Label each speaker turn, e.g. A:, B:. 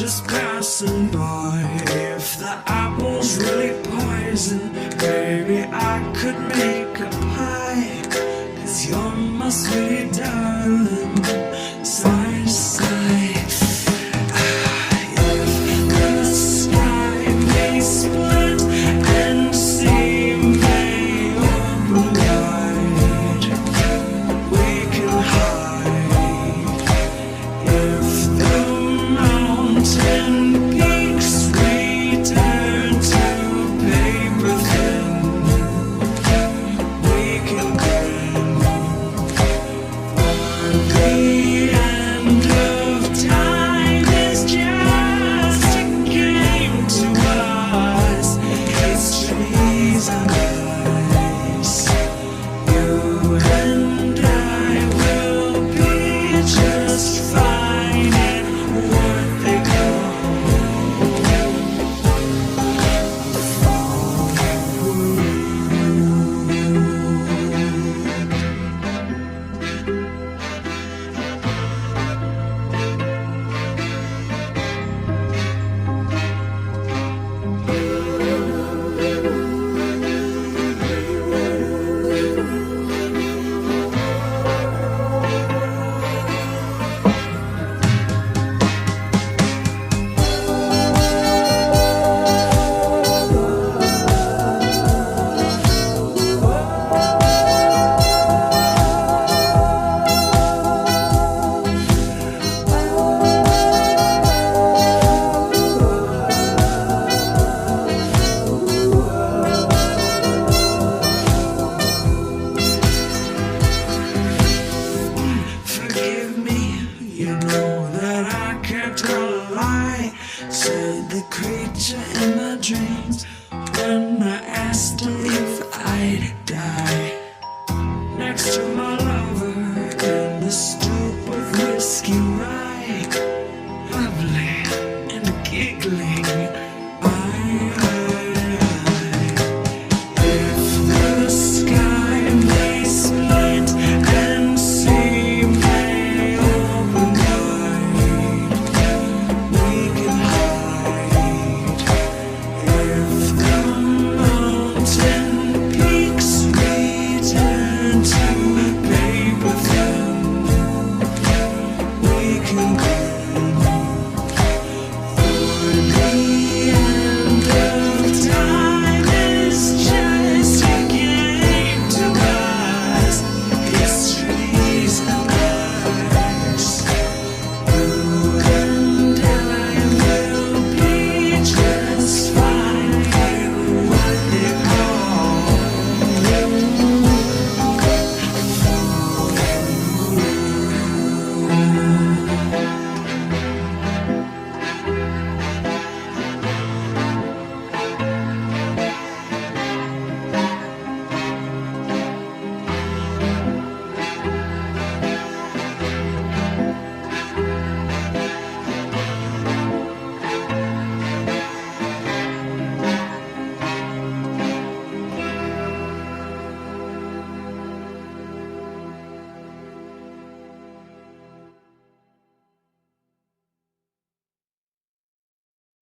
A: just passing by. If the apple's really poison, maybe I could make a pie. 'Cause you're my sweet darling, sigh, sigh. If the sky may split and sea may open wide, we can hide. If the mountain peaks return to paper thin, we can grin. The end of time is just a game to us. Histories and ice. You and I will be just fine and what they call Forgive me, you know that I can't tell a lie, said the creature in my dreams when I asked her if I'd die. Next to my lover in the stoop of whiskey rye, bubbly and giggling.